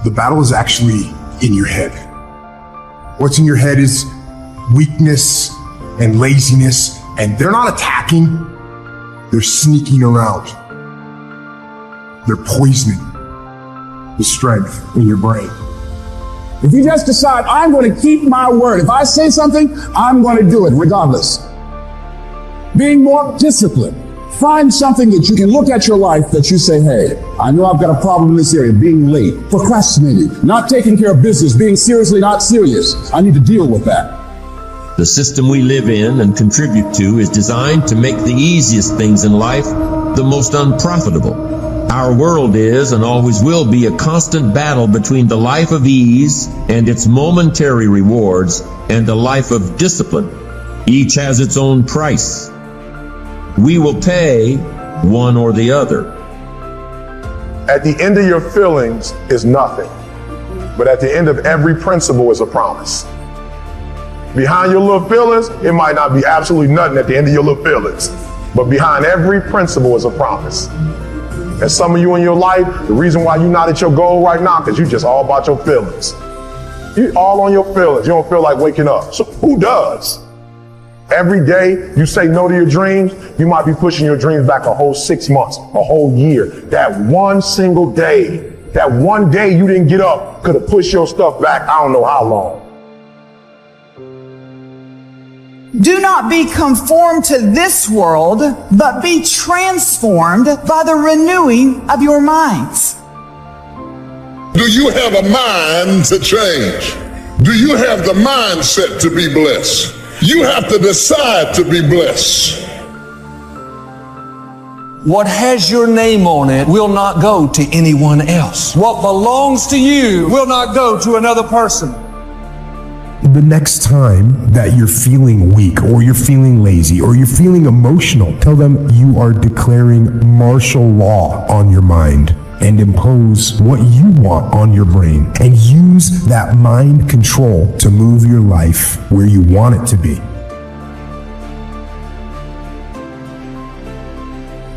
The battle is actually in your head. What's in your head is weakness and laziness, and they're not attacking, they're sneaking around. They're poisoning the strength in your brain. If you just decide, I'm going to keep my word. If I say something, I'm going to do it regardless. Being more disciplined. Find something that you can look at your life that you say, hey, I know I've got a problem in this area, being late, procrastinating, not taking care of business, being seriously not serious. I need to deal with that. The system we live in and contribute to is designed to make the easiest things in life the most unprofitable. Our world is and always will be a constant battle between the life of ease and its momentary rewards and a life of discipline. Each has its own price. We will pay one or the other. At the end of your feelings is nothing, but at the end of every principle is a promise. Behind your little feelings, it might not be absolutely nothing at the end of your little feelings, but behind every principle is a promise. And some of you in your life, the reason why you're not at your goal right now, because you just all about your feelings. You all on your feelings. You don't feel like waking up. So who does? Every day you say no to your dreams, you might be pushing your dreams back a whole 6 months, a whole year. That one single day, that one day you didn't get up could have pushed your stuff back I don't know how long. Do not be conformed to this world, but be transformed by the renewing of your minds. Do you have a mind to change? Do you have the mindset to be blessed? You have to decide to be blessed. What has your name on it will not go to anyone else. What belongs to you will not go to another person. The next time that you're feeling weak or you're feeling lazy or you're feeling emotional, tell them you are declaring martial law on your mind and impose what you want on your brain and use that mind control to move your life where you want it to be.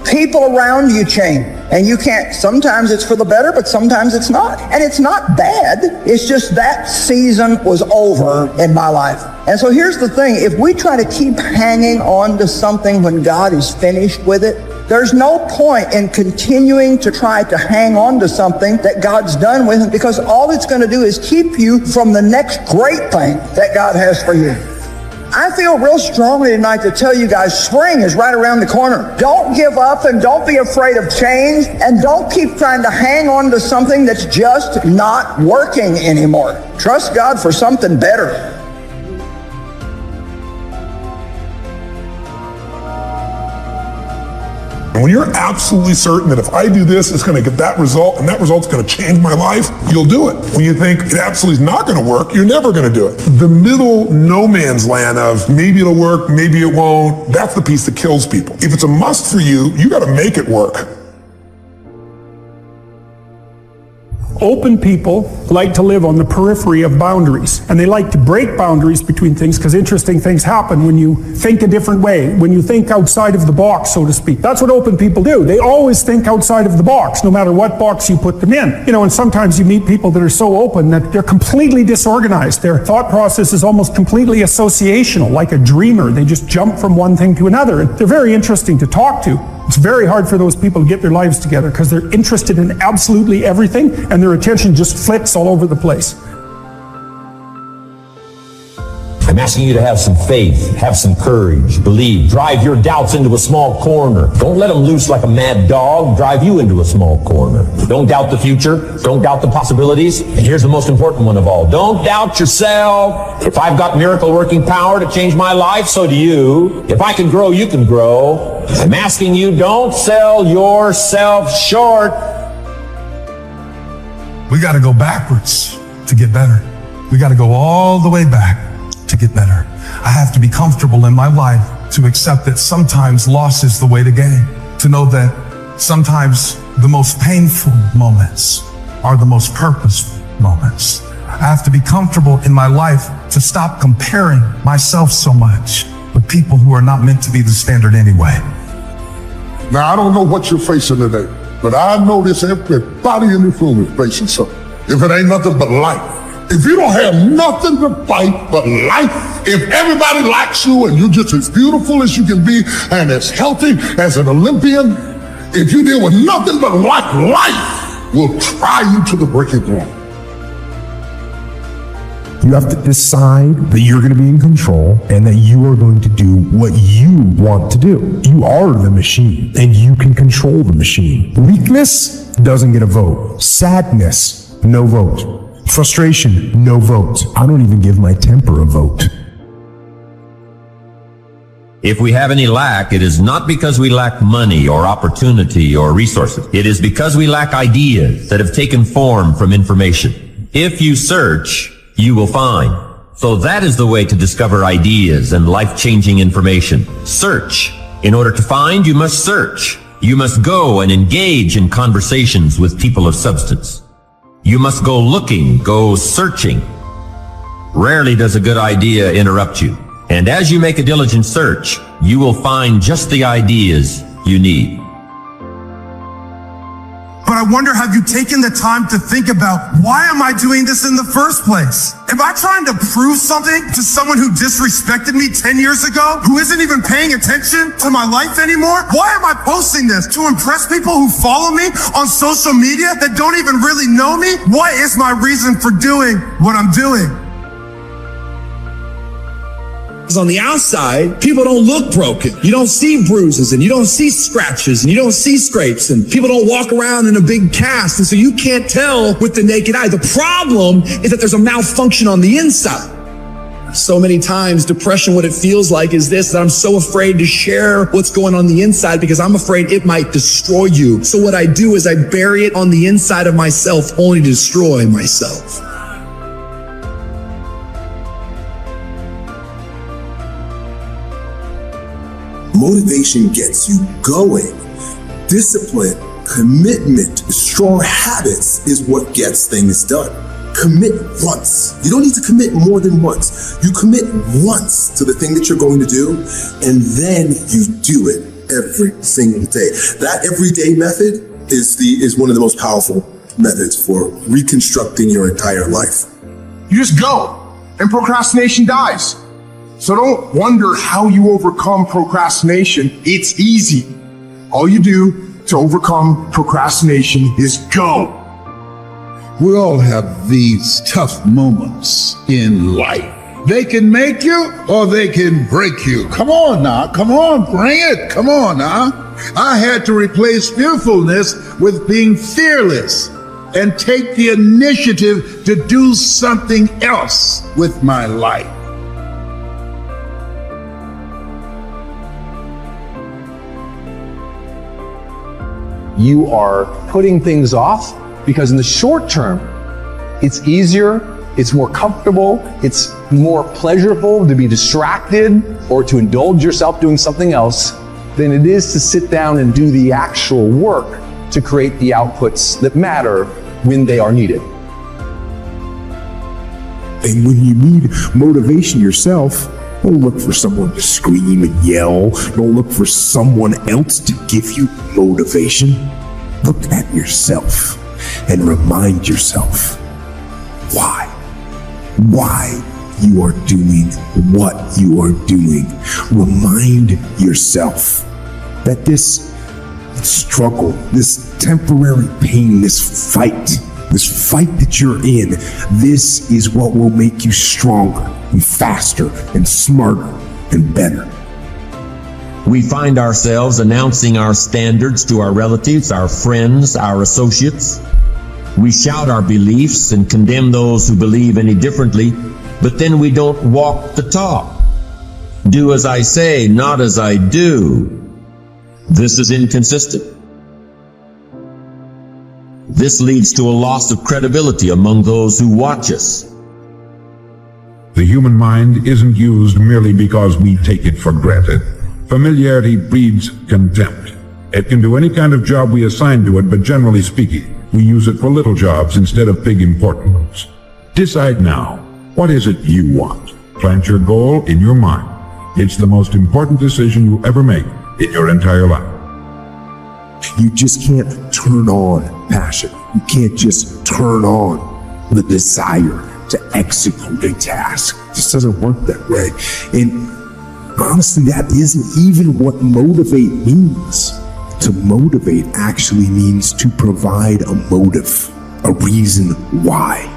People around you change, and you can't, sometimes it's for the better, but sometimes it's not. And it's not bad, it's just that season was over in my life. And so here's the thing, if we try to keep hanging on to something when God is finished with it, there's no point in continuing to try to hang on to something that God's done with, because all it's going to do is keep you from the next great thing that God has for you. I feel real strongly tonight to tell you guys, spring is right around the corner. Don't give up and don't be afraid of change, and don't keep trying to hang on to something that's just not working anymore. Trust God for something better. And when you're absolutely certain that if I do this, it's going to get that result, and that result's going to change my life, you'll do it. When you think it absolutely is not going to work, you're never going to do it. The middle no man's land of maybe it'll work, maybe it won't, that's the piece that kills people. If it's a must for you, you got to make it work. Open people like to live on the periphery of boundaries, and they like to break boundaries between things because interesting things happen when you think a different way, when you think outside of the box, so to speak. That's what open people do. They always think outside of the box, no matter what box you put them in. You know, and sometimes you meet people that are so open that they're completely disorganized. Their thought process is almost completely associational, like a dreamer. They just jump from one thing to another, and they're very interesting to talk to. It's very hard for those people to get their lives together because they're interested in absolutely everything and their attention just flits all over the place. I'm asking you to have some faith, have some courage, believe, drive your doubts into a small corner. Don't let them loose like a mad dog, drive you into a small corner. Don't doubt the future, don't doubt the possibilities, and here's the most important one of all. Don't doubt yourself. If I've got miracle working power to change my life, so do you. If I can grow, you can grow. I'm asking you, don't sell yourself short. We got to go backwards to get better. We got to go all the way back to get better. I have to be comfortable in my life to accept that sometimes loss is the way to gain. To know that sometimes the most painful moments are the most purposeful moments. I have to be comfortable in my life to stop comparing myself so much with people who are not meant to be the standard anyway. Now, I don't know what you're facing today, but I know this, everybody in this room is facing something. if it ain't nothing but life. If you don't have nothing to fight but life, if everybody likes you and you're just as beautiful as you can be and as healthy as an Olympian, if you deal with nothing but life will try you to the breaking point. You have to decide that you're going to be in control and that you are going to do what you want to do. You are the machine and you can control the machine. Weakness doesn't get a vote. Sadness, no vote. Frustration, no vote. I don't even give my temper a vote. If we have any lack, it is not because we lack money or opportunity or resources. It is because we lack ideas that have taken form from information. If you search, you will find. So that is the way to discover ideas and life-changing information. Search. In order to find, you must search. You must go and engage in conversations with people of substance. You must go looking, go searching. Rarely does a good idea interrupt you. And as you make a diligent search, you will find just the ideas you need. But I wonder, have you taken the time to think about, why am I doing this in the first place? Am I trying to prove something to someone who disrespected me 10 years ago, who isn't even paying attention to my life anymore? Why am I posting this? To impress people who follow me on social media that don't even really know me? What is my reason for doing what I'm doing? On the outside, people don't look broken. You don't see bruises and you don't see scratches and you don't see scrapes and people don't walk around in a big cast. And so you can't tell with the naked eye. The problem is that there's a malfunction on the inside. So many times depression, what it feels like is this, that I'm so afraid to share what's going on the inside because I'm afraid it might destroy you. So what I do is I bury it on the inside of myself only to destroy myself. Motivation gets you going. Discipline, commitment, strong habits is what gets things done. Commit once. You don't need to commit more than once. You commit once to the thing that you're going to do, and then you do it every single day. That everyday method is one of the most powerful methods for reconstructing your entire life. You just go, and procrastination dies. So don't wonder how you overcome procrastination. It's easy. All you do to overcome procrastination is go. We all have these tough moments in life. They can make you or they can break you. Come on now, come on, bring it, come on now. I had to replace fearfulness with being fearless and take the initiative to do something else with my life. You are putting things off because in the short term, it's easier, it's more comfortable, it's more pleasurable to be distracted or to indulge yourself doing something else than it is to sit down and do the actual work to create the outputs that matter when they are needed. And when you need motivation yourself, don't look for someone to scream and yell. Don't look for someone else to give you motivation. Look at yourself and remind yourself why you are doing what you are doing. Remind yourself that this struggle, this temporary pain, this fight that you're in, this is what will make you stronger and faster and smarter and better. We find ourselves announcing our standards to our relatives, our friends, our associates. We shout our beliefs and condemn those who believe any differently, but then we don't walk the talk. Do as I say, not as I do. This is inconsistent. This leads to a loss of credibility among those who watch us. The human mind isn't used merely because we take it for granted. Familiarity breeds contempt. It can do any kind of job we assign to it, but generally speaking, we use it for little jobs instead of big important ones. Decide now, what is it you want? Plant your goal in your mind. It's the most important decision you ever make in your entire life. You just can't turn on passion. You can't just turn on the desire to execute a task. It just doesn't work that way. And honestly, that isn't even what motivate means. To motivate actually means to provide a motive, a reason why.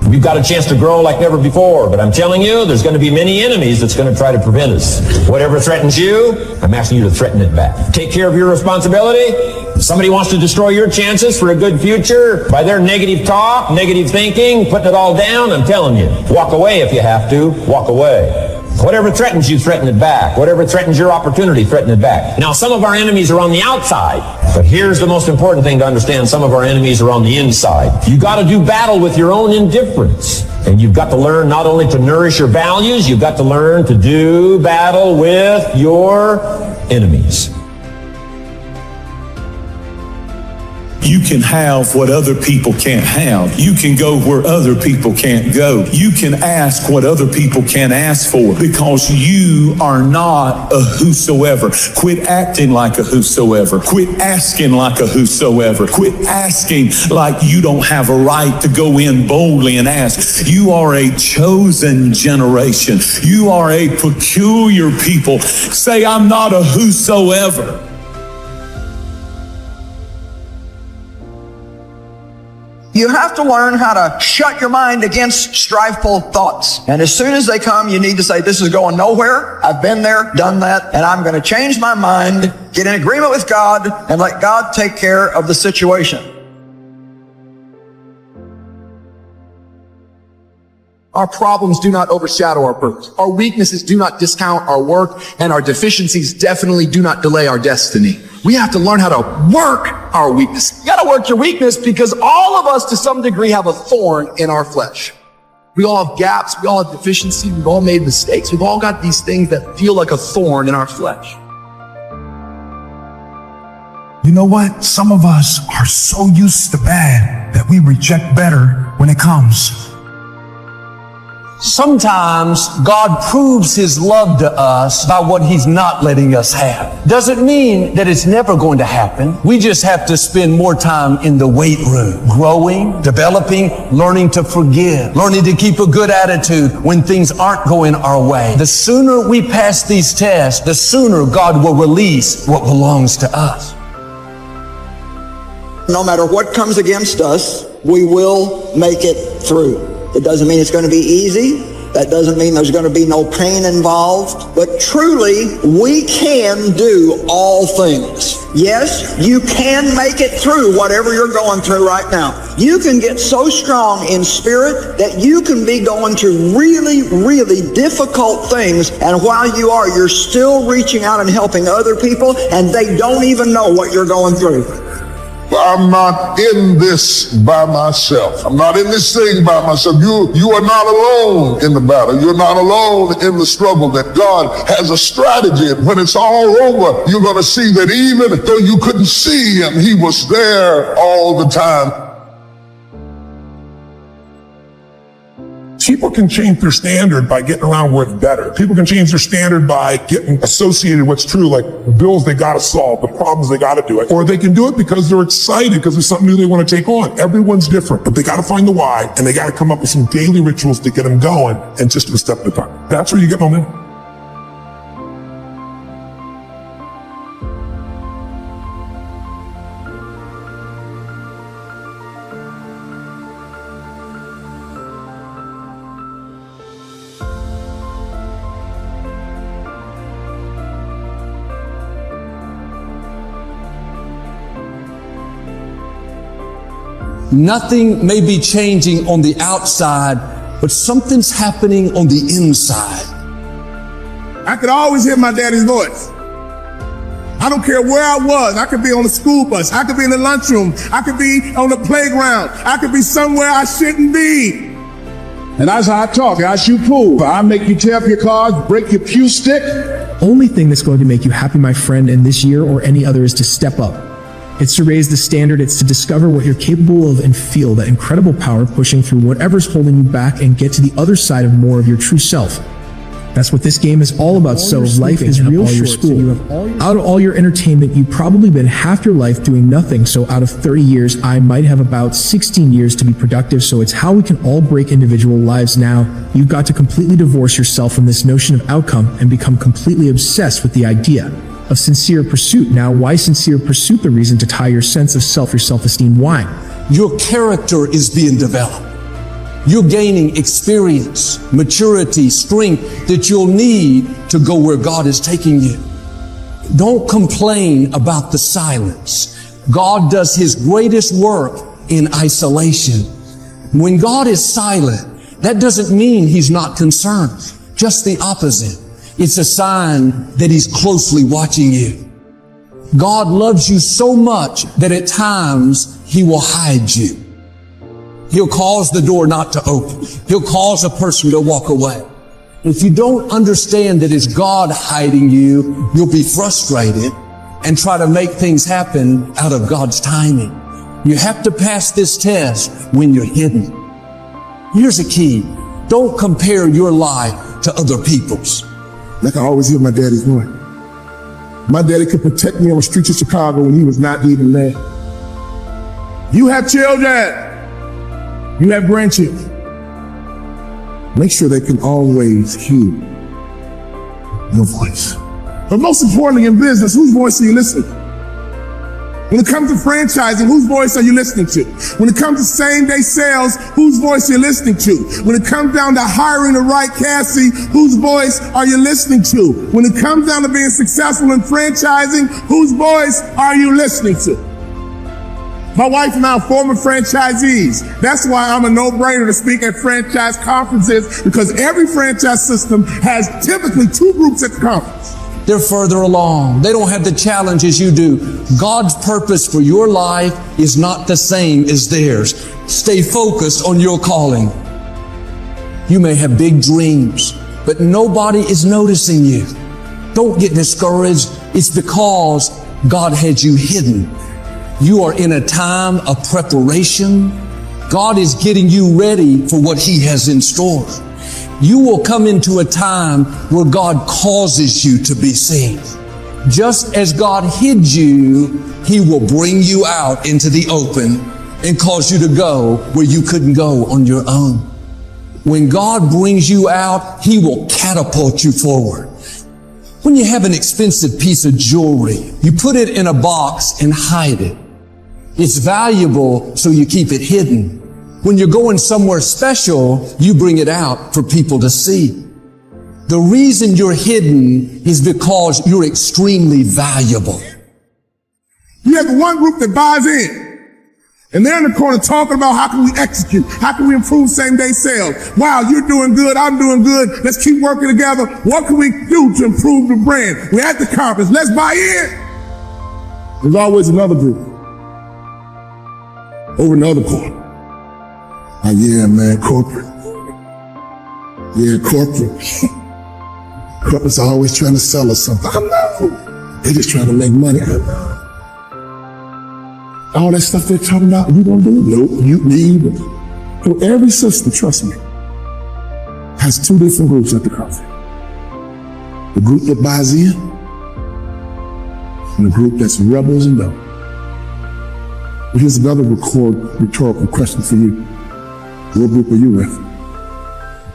We've got a chance to grow like never before, but I'm telling you, there's going to be many enemies that's going to try to prevent us. Whatever threatens you, I'm asking you to threaten it back. Take care of your responsibility. If somebody wants to destroy your chances for a good future by their negative talk, negative thinking, putting it all down, I'm telling you, walk away if you have to. Walk away. Whatever threatens you, threaten it back. Whatever threatens your opportunity, threaten it back. Now, some of our enemies are on the outside, but here's the most important thing to understand. Some of our enemies are on the inside. You got to do battle with your own indifference. And you've got to learn not only to nourish your values, you've got to learn to do battle with your enemies. You can have what other people can't have. You can go where other people can't go. You can ask what other people can't ask for because you are not a whosoever. Quit acting like a whosoever. Quit asking like a whosoever. Quit asking like you don't have a right to go in boldly and ask. You are a chosen generation. You are a peculiar people. Say, I'm not a whosoever. You have to learn how to shut your mind against strifeful thoughts. And as soon as they come, you need to say, this is going nowhere. I've been there, done that, and I'm going to change my mind, get in agreement with God, and let God take care of the situation. Our problems do not overshadow our purpose. Our weaknesses do not discount our work, and our deficiencies definitely do not delay our destiny. We have to learn how to work our weakness. You got to work your weakness because all of us to some degree have a thorn in our flesh. We all have gaps. We all have deficiencies. We've all made mistakes. We've all got these things that feel like a thorn in our flesh. You know what? Some of us are so used to bad that we reject better when it comes. Sometimes God proves His love to us by what He's not letting us have. Doesn't mean that it's never going to happen. We just have to spend more time in the weight room, growing, developing, learning to forgive, learning to keep a good attitude when things aren't going our way. The sooner we pass these tests, the sooner God will release what belongs to us. No matter what comes against us, we will make it through. It doesn't mean it's going to be easy. That doesn't mean there's going to be no pain involved. But truly, we can do all things. Yes, you can make it through whatever you're going through right now. You can get so strong in spirit that you can be going through really, really difficult things. And while you are, you're still reaching out and helping other people, and they don't even know what you're going through. I'm not in this by myself. I'm not in this thing by myself. You are not alone in the battle. You're not alone in the struggle. That God has a strategy. And when it's all over, you're going to see that even though you couldn't see Him, He was there all the time. People can change their standard by getting around where it's better. People can change their standard by getting associated with what's true, like the bills they got to solve, the problems they got to do it. Or they can do it because they're excited, because there's something new they want to take on. Everyone's different, but they got to find the why, and they got to come up with some daily rituals to get them going, and just a step at a time. That's where you get momentum. Nothing may be changing on the outside, but something's happening on the inside. I could always hear my daddy's voice. I don't care where I was. I could be on the school bus. I could be in the lunchroom. I could be on the playground. I could be somewhere I shouldn't be. And that's how I talk. I shoot pool. I make you tear up your cards, break your cue stick. Only thing that's going to make you happy, my friend, in this year or any other is to step up. It's to raise the standard. It's to discover what you're capable of and feel that incredible power pushing through whatever's holding you back and get to the other side of more of your true self. That's what this game is all about. So life is real short. So out of all your entertainment, you've probably been half your life doing nothing. So out of 30 years, I might have about 16 years to be productive. So it's how we can all break individual lives now. You've got to completely divorce yourself from this notion of outcome and become completely obsessed with the idea of sincere pursuit. Now, why sincere pursuit? The reason to tie your sense of self, your self-esteem. Why? Your character is being developed. You're gaining experience, maturity, strength that you'll need to go where God is taking you. Don't complain about the silence. God does His greatest work in isolation. When God is silent, that doesn't mean He's not concerned. Just the opposite. It's a sign that He's closely watching you. God loves you so much that at times He will hide you. He'll cause the door not to open. He'll cause a person to walk away. If you don't understand that it's God hiding you, you'll be frustrated and try to make things happen out of God's timing. You have to pass this test when you're hidden. Here's a key. Don't compare your life to other people's. Like I always hear my daddy's voice. My daddy could protect me on the streets of Chicago when he was not even there. You have children. You have grandchildren. Make sure they can always hear your voice. But most importantly in business, whose voice are you listening to? When it comes to franchising, whose voice are you listening to? When it comes to same-day sales, whose voice are you listening to? When it comes down to hiring the right Cassie, whose voice are you listening to? When it comes down to being successful in franchising, whose voice are you listening to? My wife and I are former franchisees. That's why I'm a no-brainer to speak at franchise conferences, because every franchise system has typically two groups at the conference. They're further along. They don't have the challenges you do. God's purpose for your life is not the same as theirs. Stay focused on your calling. You may have big dreams, but nobody is noticing you. Don't get discouraged. It's because God had you hidden. You are in a time of preparation. God is getting you ready for what He has in store. You will come into a time where God causes you to be seen. Just as God hid you, He will bring you out into the open and cause you to go where you couldn't go on your own. When God brings you out, He will catapult you forward. When you have an expensive piece of jewelry, you put it in a box and hide it. It's valuable, so you keep it hidden. When you're going somewhere special, you bring it out for people to see. The reason you're hidden is because you're extremely valuable. You have one group that buys in, and they're in the corner talking about how can we execute, how can we improve same-day sales. Wow, you're doing good, I'm doing good, let's keep working together. What can we do to improve the brand? We're at the conference, let's buy in. There's always another group over in the other corner. Oh yeah, man, corporate. Yeah, corporate. Corporate's always trying to sell us something. I know. They're just trying to make money. I know. All that stuff they're talking about, you don't do it? Nope, you need it. So every system, trust me, has two different groups at the conference. The group that buys in, and the group that's rebels and don't. But here's another rhetorical question for you. What group are you with?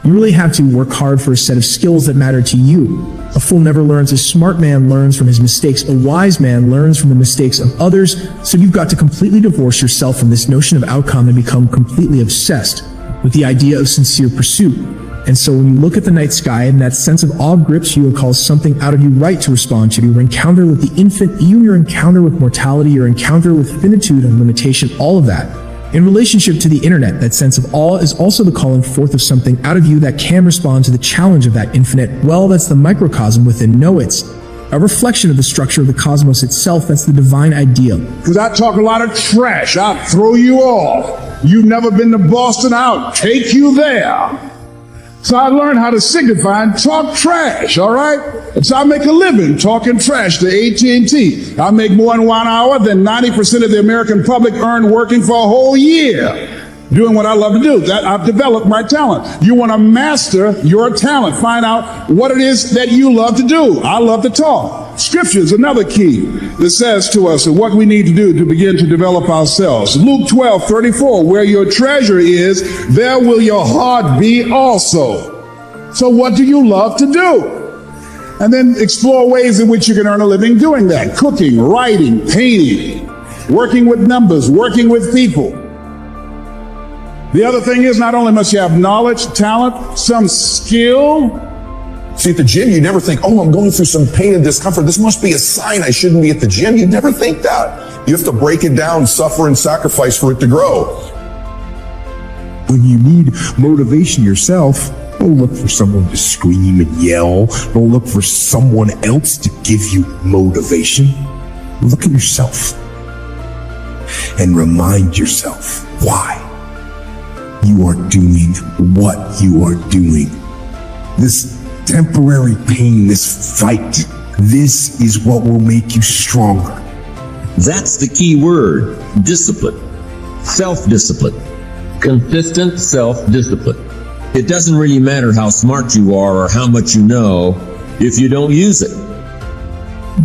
You really have to work hard for a set of skills that matter to you. A fool never learns. A smart man learns from his mistakes. A wise man learns from the mistakes of others. So you've got to completely divorce yourself from this notion of outcome and become completely obsessed with the idea of sincere pursuit. And so when you look at the night sky and that sense of awe grips you, will cause something out of you right to respond to. Your encounter with the infinite, even your encounter with mortality, your encounter with finitude and limitation, all of that. In relationship to the internet, that sense of awe is also the calling forth of something out of you that can respond to the challenge of that infinite. Well, that's the microcosm within. No, it's a reflection of the structure of the cosmos itself. That's the divine ideal. Because I talk a lot of trash. I'll throw you off. You've never been to Boston, I'll take you there. So I learned how to signify and talk trash, all right? And so I make a living talking trash to AT&T. I make more in 1 hour than 90% of the American public earn working for a whole year. Doing what I love to do. That I've developed my talent. You want to master your talent. Find out what it is that you love to do. I love to talk. Scripture is another key that says to us what we need to do to begin to develop ourselves. Luke 12:34, where your treasure is, there will your heart be also. So what do you love to do? And then explore ways in which you can earn a living doing that. Cooking, writing, painting, working with numbers, working with people. The other thing is, not only must you have knowledge, talent, some skill. See, at the gym, you never think, oh, I'm going through some pain and discomfort. This must be a sign I shouldn't be at the gym. You never think that. You have to break it down, suffer and sacrifice for it to grow. When you need motivation yourself, don't look for someone to scream and yell. Don't look for someone else to give you motivation. Look at yourself and remind yourself why you are doing what you are doing. This temporary pain, this fight, this is what will make you stronger. That's the key word, discipline. Self-discipline. Consistent self-discipline. It doesn't really matter how smart you are or how much you know if you don't use it.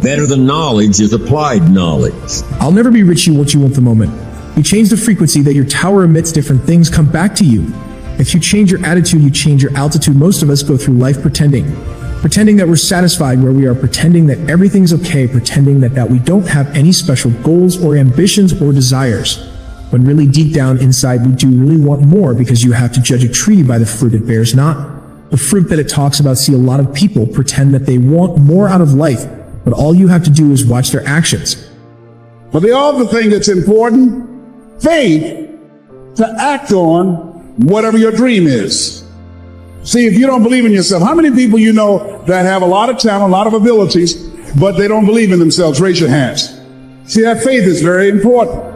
Better than knowledge is applied knowledge. I'll never be rich, you what you want the moment. You change the frequency that your tower emits, different things come back to you. If you change your attitude, you change your altitude. Most of us go through life pretending that we're satisfied where we are, pretending that everything's okay, pretending that we don't have any special goals or ambitions or desires. When really deep down inside, we do really want more, because you have to judge a tree by the fruit it bears, not the fruit that it talks about. See, a lot of people pretend that they want more out of life, but all you have to do is watch their actions. But the other thing that's important, faith to act on whatever your dream is. See, if you don't believe in yourself, how many people you know that have a lot of talent, a lot of abilities, but they don't believe in themselves? Raise your hands. See, that faith is very important.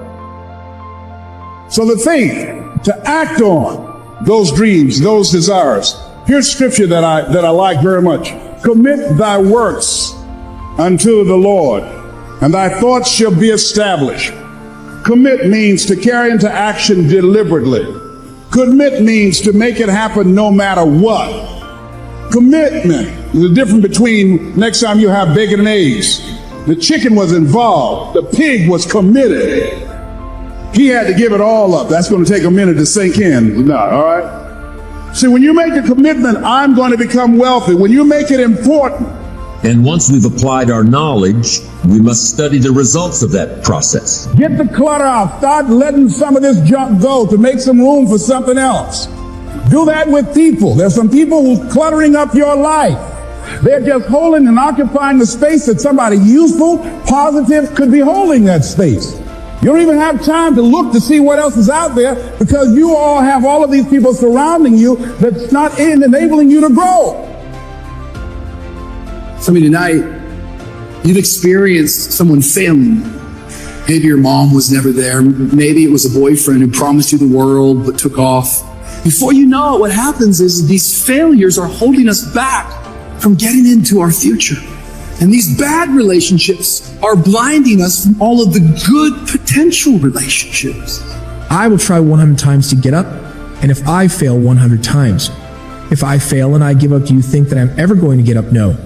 So the faith to act on those dreams, those desires. Here's scripture that I like very much. Commit thy works unto the Lord, and thy thoughts shall be established. Commit means to carry into action deliberately. Commit means to make it happen no matter what. Commitment is the difference between next time you have bacon and eggs. The chicken was involved. The pig was committed. He had to give it all up. That's going to take a minute to sink in. No, all right? See, when you make a commitment, I'm going to become wealthy. When you make it important. And once we've applied our knowledge, we must study the results of that process. Get the clutter out. Start letting some of this junk go to make some room for something else. Do that with people. There's some people who's cluttering up your life. They're just holding and occupying the space that somebody useful, positive could be holding that space. You don't even have time to look to see what else is out there, because you all have all of these people surrounding you that's not enabling you to grow. Some of you tonight, you've experienced someone failing. Maybe your mom was never there. Maybe it was a boyfriend who promised you the world but took off. Before you know it, what happens is these failures are holding us back from getting into our future. And these bad relationships are blinding us from all of the good potential relationships. I will try 100 times to get up, and if I fail 100 times, if I fail and I give up, do you think that I'm ever going to get up? No.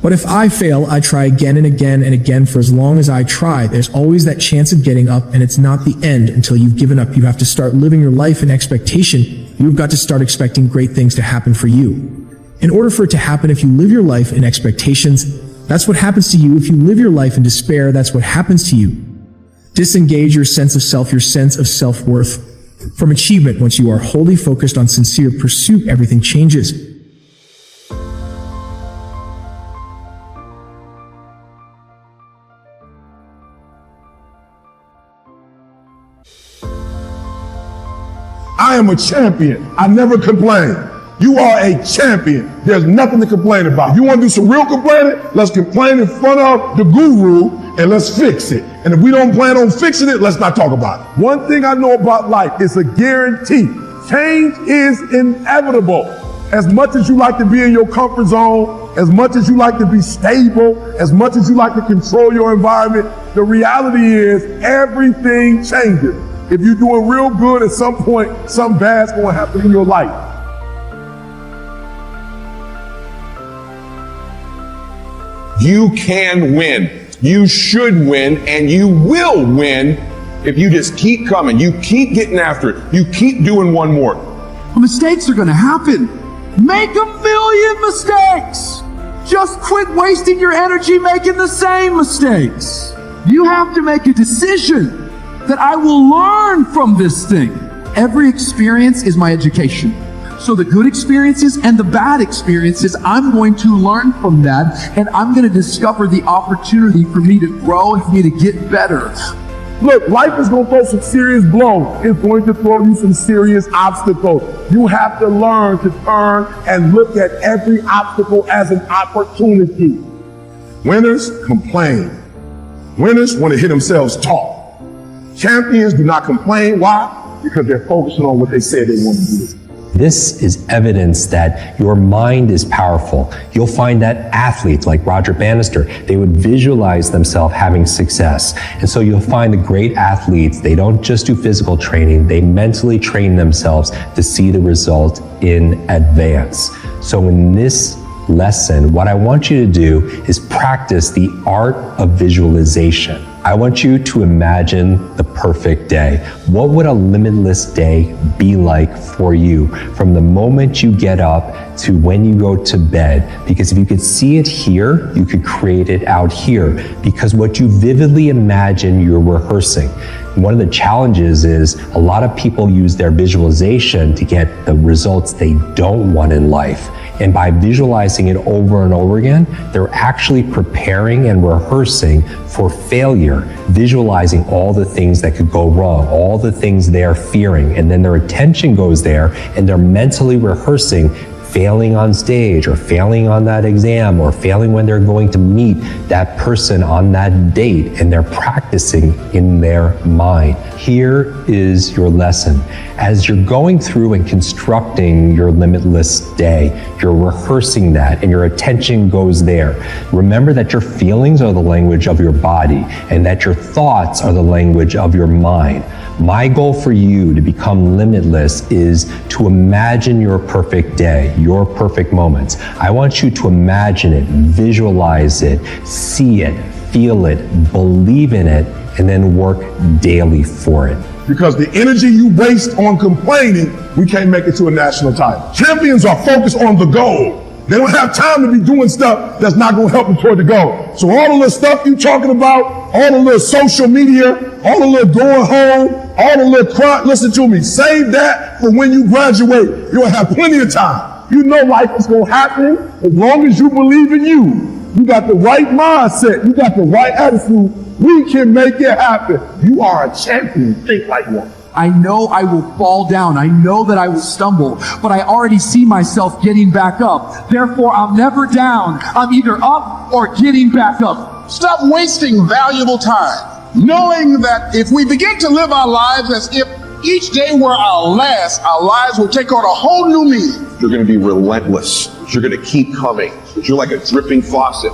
But if I fail, I try again and again and again. For as long as I try, there's always that chance of getting up, and it's not the end until you've given up. You have to start living your life in expectation. You've got to start expecting great things to happen for you. In order for it to happen, if you live your life in expectations, that's what happens to you. If you live your life in despair, that's what happens to you. Disengage your sense of self, your sense of self-worth from achievement. Once you are wholly focused on sincere pursuit, everything changes. I am a champion. I never complain. You are a champion. There's nothing to complain about. If you want to do some real complaining, let's complain in front of the guru and let's fix it. And if we don't plan on fixing it, let's not talk about it. One thing I know about life is a guarantee. Change is inevitable. As much as you like to be in your comfort zone, as much as you like to be stable, as much as you like to control your environment, the reality is everything changes. If you're doing real good, at some point, something bad's going to happen in your life. You can win. You should win, and you will win if you just keep coming. You keep getting after it. You keep doing one more. Mistakes are going to happen. Make 1,000,000 mistakes. Just quit wasting your energy making the same mistakes. You have to make a decision that I will learn from this thing. Every experience is my education. So the good experiences and the bad experiences, I'm going to learn from that, and I'm going to discover the opportunity for me to grow and for me to get better. Look, life is going to throw some serious blows. It's going to throw you some serious obstacles. You have to learn to turn and look at every obstacle as an opportunity. Winners complain. Winners want to hear themselves talk. Champions do not complain. Why? Because they're focusing on what they said they want to do. This is evidence that your mind is powerful. You'll find that athletes like Roger Bannister, they would visualize themselves having success. And so you'll find the great athletes, they don't just do physical training, they mentally train themselves to see the result in advance. So in this lesson, what I want you to do is practice the art of visualization. I want you to imagine the perfect day. What would a limitless day be like for you from the moment you get up to when you go to bed? Because if you could see it here, you could create it out here. Because what you vividly imagine, you're rehearsing. One of the challenges is a lot of people use their visualization to get the results they don't want in life. And by visualizing it over and over again, they're actually preparing and rehearsing for failure, visualizing all the things that could go wrong, all the things they're fearing. And then their attention goes there and they're mentally rehearsing failing on stage or failing on that exam or failing when they're going to meet that person on that date, and they're practicing in their mind. Here is your lesson. As you're going through and constructing your limitless day, you're rehearsing that and your attention goes there. Remember that your feelings are the language of your body and that your thoughts are the language of your mind. My goal for you to become limitless is to imagine your perfect day, your perfect moments. I want you to imagine it, visualize it, see it, feel it, believe in it, and then work daily for it. Because the energy you waste on complaining, we can't make it to a national title. Champions are focused on the goal. They don't have time to be doing stuff that's not going to help them toward the goal. So all the little stuff you talking about, all the little social media, all the little going home, all the little cry, listen to me, save that for when you graduate. You'll have plenty of time. You know life is going to happen as long as you believe in you. You got the right mindset. You got the right attitude. We can make it happen. You are a champion. Think like one. I know I will fall down. I know that I will stumble, but I already see myself getting back up. Therefore, I'm never down. I'm either up or getting back up. Stop wasting valuable time, knowing that if we begin to live our lives as if each day were our last, our lives will take on a whole new meaning. You're going to be relentless. You're going to keep coming. You're like a dripping faucet.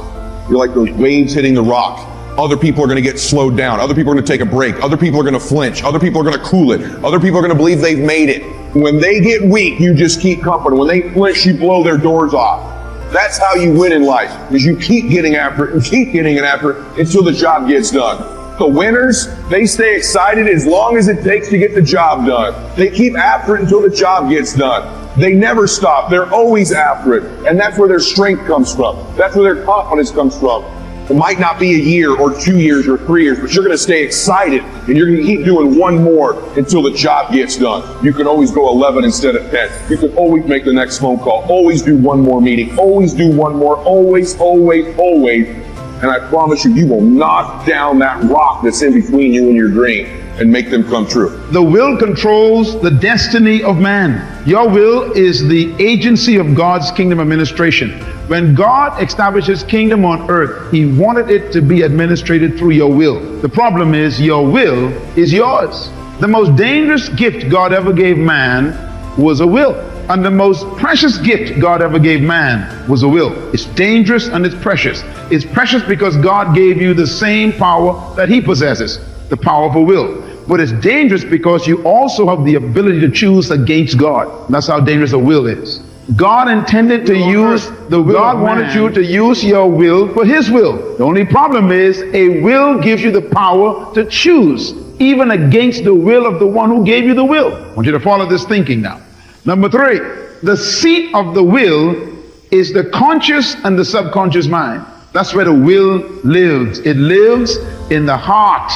You're like those waves hitting the rock. Other people are going to get slowed down. Other people are going to take a break. Other people are going to flinch. Other people are going to cool it. Other people are going to believe they've made it. When they get weak, you just keep coming. When they flinch, you blow their doors off. That's how you win in life, because you keep getting after it and keep getting after it until the job gets done. The winners, they stay excited as long as it takes to get the job done. They keep after it until the job gets done. They never stop. They're always after it. And that's where their strength comes from. That's where their confidence comes from. It might not be a year or 2 years or 3 years, but you're going to stay excited and you're going to keep doing one more until the job gets done. You can always go 11 instead of 10. You can always make the next phone call. Always do one more meeting. Always do one more. Always, always, always. And I promise you, you will knock down that rock that's in between you and your dream and make them come true. The will controls the destiny of man. Your will is the agency of God's kingdom administration. When God established his kingdom on earth, he wanted it to be administrated through your will. The problem is your will is yours. The most dangerous gift God ever gave man was a will. And the most precious gift God ever gave man was a will. It's dangerous and it's precious. It's precious because God gave you the same power that he possesses, the power of a will. but it's dangerous because you also have the ability to choose against God. That's how dangerous a will is. God intended to use the will. God wanted you to use your will for his will. The only problem is a will gives you the power to choose, even against the will of the one who gave you the will. I want you to follow this thinking now. Number 3, the seat of the will is the conscious and the subconscious mind. That's where the will lives. It lives in the heart.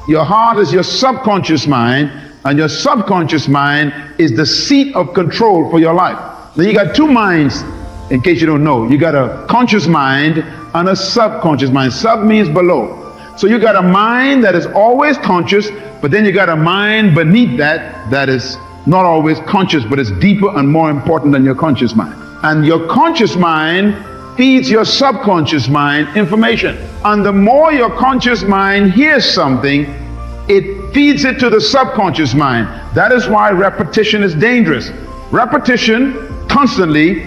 Your heart is your subconscious mind, and your subconscious mind is the seat of control for your life. Then you got 2 minds, in case you don't know. You got a conscious mind and a subconscious mind. Sub means below. So you got a mind that is always conscious, but then you got a mind beneath that is not always conscious, but it's deeper and more important than your conscious mind. And your conscious mind feeds your subconscious mind information. And the more your conscious mind hears something, it feeds it to the subconscious mind. That is why repetition is dangerous. Repetition constantly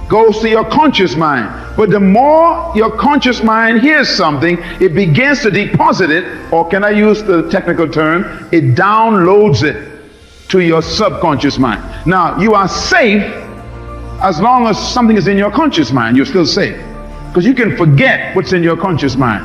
goes to your conscious mind. But the more your conscious mind hears something, it begins to deposit it, or can I use the technical term, it downloads it to your subconscious mind. Now, you are safe as long as something is in your conscious mind. You're still safe, because you can forget what's in your conscious mind.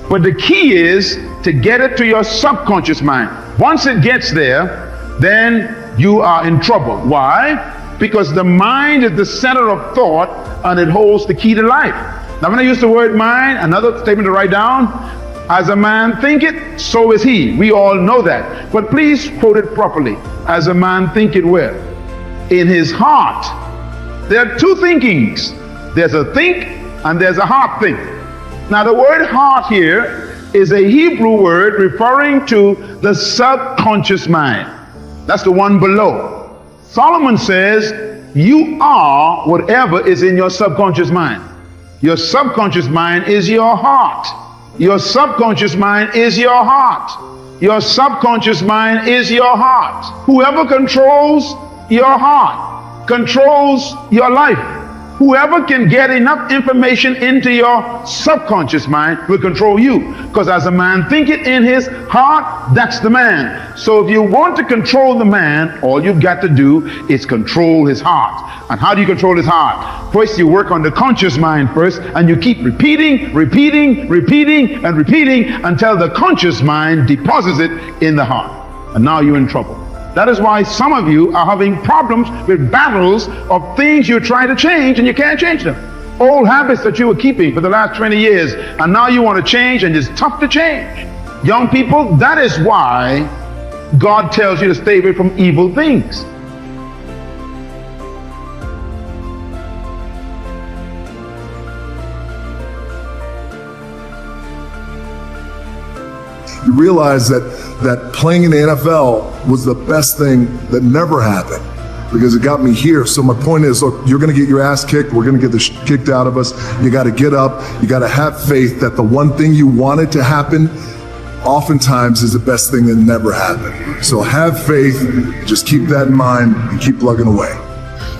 But the key is to get it to your subconscious mind. Once it gets there, then you are in trouble. Why? Because the mind is the center of thought, and it holds the key to life. Now, when I use the word mind, another statement to write down: as a man thinketh, so is he. We all know that. But please quote it properly. As a man thinketh where? In his heart. There are 2 thinkings. There's a think and there's a heart think. Now, the word heart here is a Hebrew word referring to the subconscious mind. That's the one below. Solomon says, you are whatever is in your subconscious mind. Your subconscious mind is your heart. Your subconscious mind is your heart. Your subconscious mind is your heart. Whoever controls your heart controls your life. Whoever can get enough information into your subconscious mind will control you. Because as a man thinketh in his heart, that's the man. So if you want to control the man, all you've got to do is control his heart. And how do you control his heart? First, you work on the conscious mind first, and you keep repeating until the conscious mind deposits it in the heart. And now you're in trouble. That is why some of you are having problems with battles of things you're trying to change and you can't change them. Old habits that you were keeping for the last 20 years, and now you want to change, and it's tough to change. Young people, that is why God tells you to stay away from evil things. You realize that playing in the NFL was the best thing that never happened, because it got me here. So my point is, look, you're going to get your ass kicked. We're going to get the kicked out of us. You got to get up. You got to have faith that the one thing you wanted to happen oftentimes is the best thing that never happened. So have faith. Just keep that in mind and keep plugging away.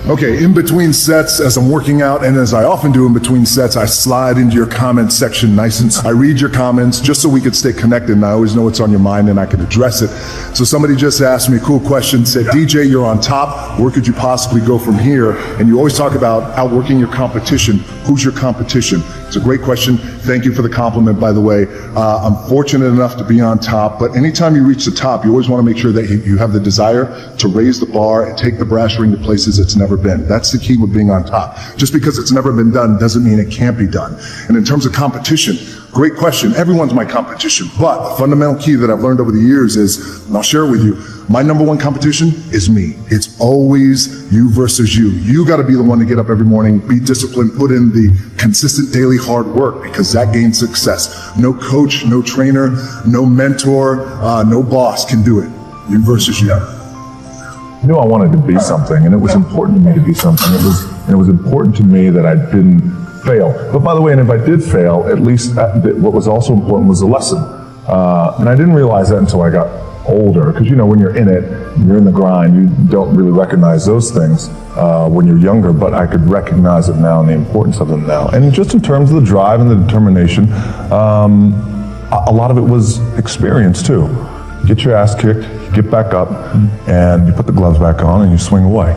Okay, in between sets, as I'm working out, and as I often do in between sets, I slide into your comments section nice and I read your comments just so we could stay connected, and I always know what's on your mind and I can address it. So somebody just asked me a cool question, said, DJ, you're on top, where could you possibly go from here? And you always talk about outworking your competition. Who's your competition? It's a great question. Thank you for the compliment, by the way. I'm fortunate enough to be on top, but anytime you reach the top, you always want to make sure that you have the desire to raise the bar and take the brass ring to places it's never been. That's the key with being on top. Just because it's never been done doesn't mean it can't be done. And in terms of competition, great question. Everyone's my competition, but the fundamental key that I've learned over the years is, and I'll share it with you, my number one competition is me. It's always you versus you. You got to be the one to get up every morning, be disciplined, put in the consistent daily hard work, because that gains success. No coach, no trainer, no mentor, no boss can do it. You versus you. I knew I wanted to be something, and it was important to me to be something. It was important to me that I didn't fail. But by the way, and if I did fail, at least what was also important was the lesson. And I didn't realize that until I got older, because you know, when you're in it, you're in the grind, you don't really recognize those things when you're younger, but I could recognize it now and the importance of them now. And just in terms of the drive and the determination, a lot of it was experience too. get your ass kicked, get back up, and you put the gloves back on and you swing away.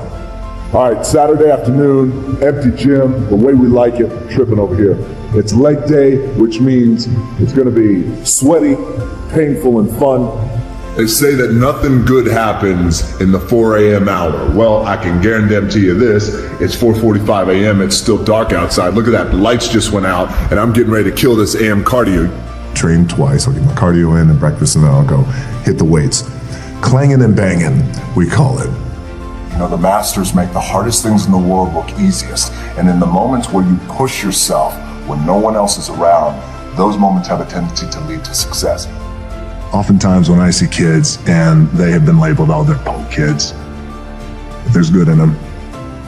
All right, Saturday afternoon, empty gym, the way we like it, tripping over here. It's leg day, which means it's gonna be sweaty, painful, and fun. They say that nothing good happens in the 4 a.m. hour. Well, I can guarantee you this, it's 4:45 a.m., it's still dark outside. Look at that, the lights just went out, and I'm getting ready to kill this AM cardio. Train twice, I'll get my cardio in and breakfast, and then I'll go hit the weights. Clanging and banging, we call it. You know, the masters make the hardest things in the world look easiest. And in the moments where you push yourself, when no one else is around, those moments have a tendency to lead to success. Oftentimes when I see kids and they have been labeled, oh, they're punk kids, but there's good in them.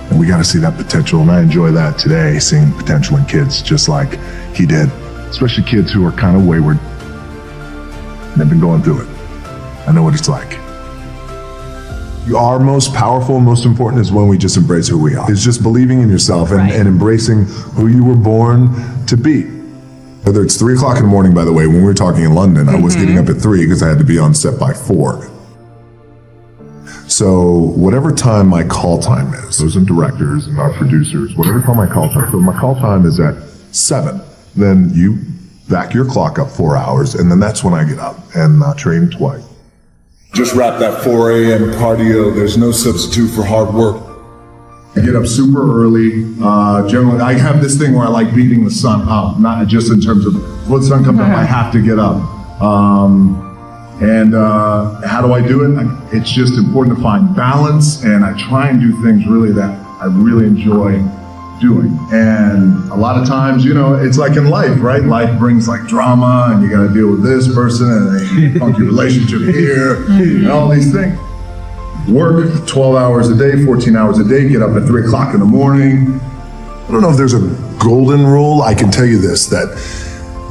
And we got to see that potential. And I enjoy that today, seeing potential in kids just like he did, especially kids who are kind of wayward. And they've been going through it. I know what it's like. Our most powerful, most important is when we just embrace who we are. It's just believing in yourself and embracing who you were born to be. Whether it's 3 o'clock in the morning, by the way, when we were talking in London, I was getting up at 3 because I had to be on set by 4. So whatever time my call time is, those are directors and our producers, whatever time my call time, so my call time is at 7, then you back your clock up 4 hours, and then that's when I get up and train twice. Just wrap that 4 a.m. cardio. There's no substitute for hard work. I get up super early. Generally, I have this thing where I like beating the sun up, not just in terms of when the sun comes up, I have to get up. How do I do it? It's just important to find balance, and I try and do things really that I really enjoy doing. And a lot of times, you know, it's like in life, right? Life brings like drama, and you got to deal with this person and a funky relationship here, and all these things. Work 12 hours a day, 14 hours a day, get up at 3 o'clock in the morning. I don't know if there's a golden rule. I can tell you this, that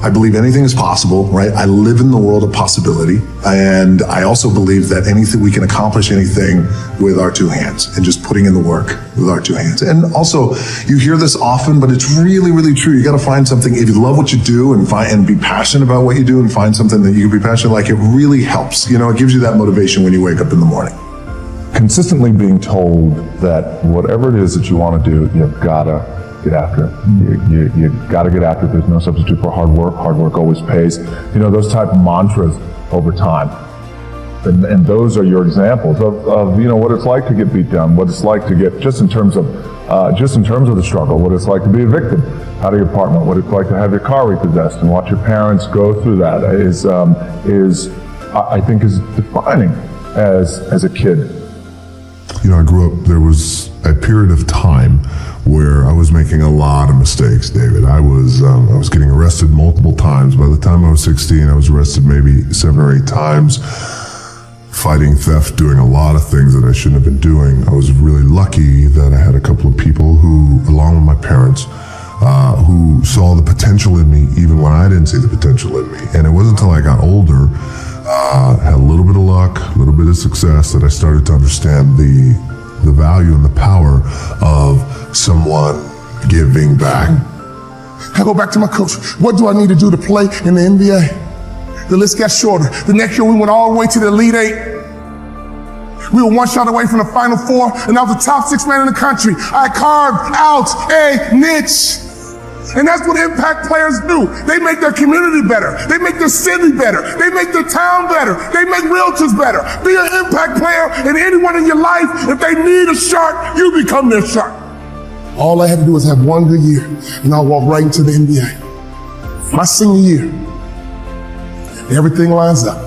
I believe anything is possible, right? I live in the world of possibility. And I also believe that anything, we can accomplish anything with our 2 hands and just putting in the work with our 2 hands. And also, you hear this often, but it's really, really true. You got to find something, if you love what you do and be passionate about what you do and find something that you can be passionate, like it really helps. You know, it gives you that motivation when you wake up in the morning. Consistently being told that whatever it is that you want to do, you've got to get after it. You got to get after it. There's no substitute for hard work. Hard work always pays. You know, those type of mantras over time. And those are your examples of you know, what it's like to get beat down, what it's like to get, just in terms of the struggle, what it's like to be a victim out of your apartment, what it's like to have your car repossessed and watch your parents go through that I think is defining as a kid. You know, I grew up, there was a period of time where I was making a lot of mistakes, David. I was getting arrested multiple times. By the time I was 16, I was arrested maybe 7 or 8 times, fighting theft, doing a lot of things that I shouldn't have been doing. I was really lucky that I had a couple of people who, along with my parents, who saw the potential in me even when I didn't see the potential in me. And it wasn't until I got older, had a little bit of luck, a little bit of success, that I started to understand the value and the power of someone giving back. I go back to my coach. What do I need to do to play in the NBA? The list got shorter. The next year we went all the way to the Elite 8. We were 1 shot away from the Final 4, and I was the top 6 man in the country. I carved out a niche. And that's what impact players do. They make their community better. They make their city better. They make their town better. They make realtors better. Be an impact player, and anyone in your life, if they need a shark, you become their shark. All I had to do was have 1 good year, and I'll walk right into the NBA. My senior year, everything lines up.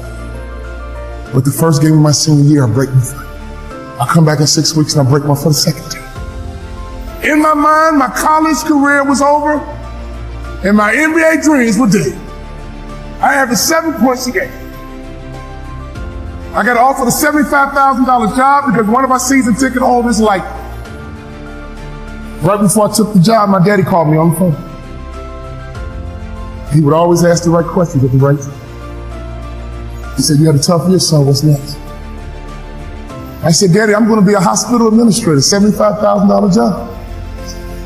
But the first game of my senior year, I break my foot. I come back in 6 weeks, and I break my foot a second time. In my mind, my college career was over, and my NBA dreams were dead. I averaged 7 points a game. I got offered a $75,000 job because one of our season ticket holders liked it. Right before I took the job, my daddy called me on the phone. He would always ask the right questions at the right time. He said, "You had a tough year, son, what's next?" I said, "Daddy, I'm going to be a hospital administrator, $75,000 job."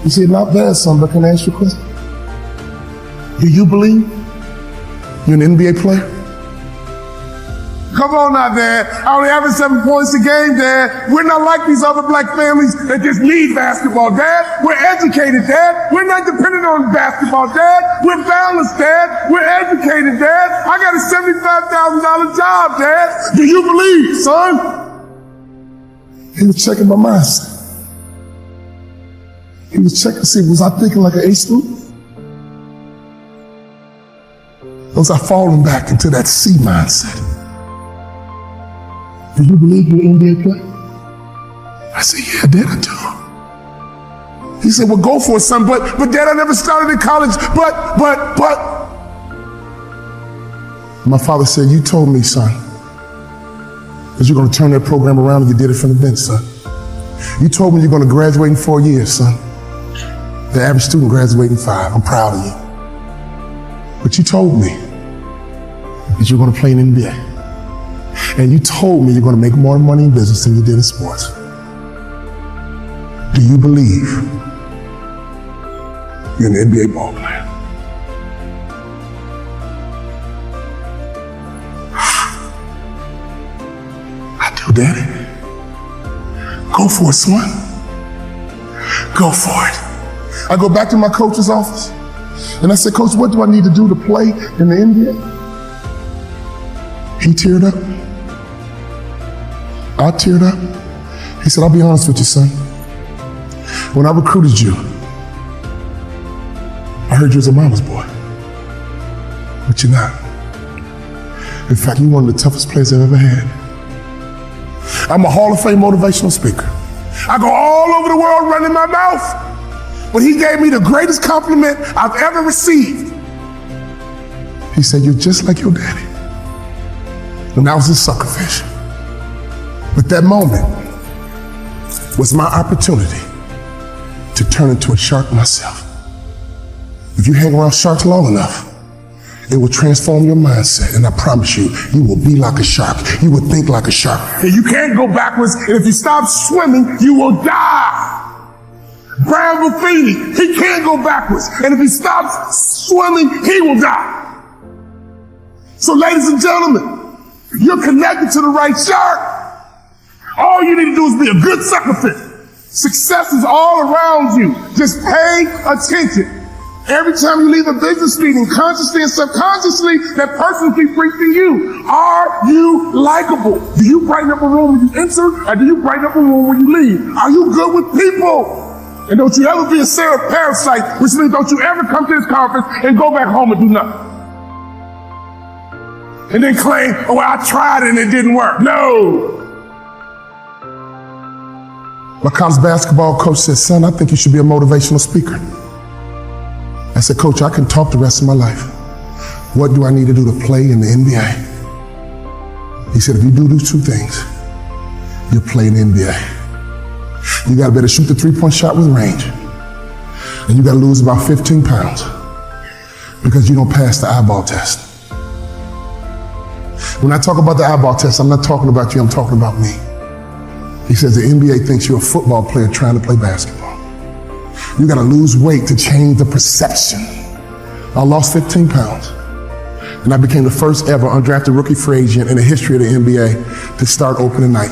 He said, "Not bad, son, but can I ask you a question? Do you believe you're an NBA player?" Come on now, Dad. I only average 7 points a game, Dad. We're not like these other black families that just need basketball, Dad. We're educated, Dad. We're not dependent on basketball, Dad. We're balanced, Dad. We're educated, Dad. I got a $75,000 job, Dad. Do you believe, son? He was checking my mindset. He was checking to see, was I thinking like an A student? Or was I falling back into that C mindset? Do you believe you're an NBA player? I said, yeah, Dad, I do. He said, well, go for it, son, but Dad, I never started in college, but. My father said, you told me, son, that you're going to turn that program around and you did it from the bench, son. You told me you're going to graduate in 4 years, son. The average student graduates in 5. I'm proud of you. But you told me that you're going to play in the NBA. And you told me you're going to make more money in business than you did in sports. Do you believe you're an NBA ball player? I do, Daddy. Go for it, son. Go for it. I go back to my coach's office and I said, Coach, what do I need to do to play in the NBA? He teared up. I teared up. He said, I'll be honest with you, son. When I recruited you, I heard you was a mama's boy. But you're not. In fact, you're one of the toughest players I've ever had. I'm a Hall of Fame motivational speaker. I go all over the world running my mouth. But he gave me the greatest compliment I've ever received. He said, you're just like your daddy. And that was his suckerfish. But that moment was my opportunity to turn into a shark myself. If you hang around sharks long enough, it will transform your mindset. And I promise you, you will be like a shark. You will think like a shark. And you can't go backwards. And if you stop swimming, you will die. Brian Buffini, he can't go backwards. And if he stops swimming, he will die. So ladies and gentlemen, you're connected to the right shark. All you need to do is be a good suckerfish. Success is all around you. Just pay attention. Every time you leave a business meeting, consciously and subconsciously, that person keeps preaching you. Are you likable? Do you brighten up a room when you enter, or do you brighten up a room when you leave? Are you good with people? And don't you ever be a Sarah parasite, which means don't you ever come to this conference and go back home and do nothing. And then claim, oh, I tried and it didn't work. No. My college basketball coach said, son, I think you should be a motivational speaker. I said, Coach, I can talk the rest of my life. What do I need to do to play in the NBA? He said, if you do these 2 things, you'll play in the NBA. You got to better shoot the 3-point shot with range. And you got to lose about 15 pounds because you don't pass the eyeball test. When I talk about the eyeball test, I'm not talking about you, I'm talking about me. He says the NBA thinks you're a football player trying to play basketball. You got to lose weight to change the perception. I lost 15 pounds. And I became the first ever undrafted rookie free agent in the history of the NBA to start opening night.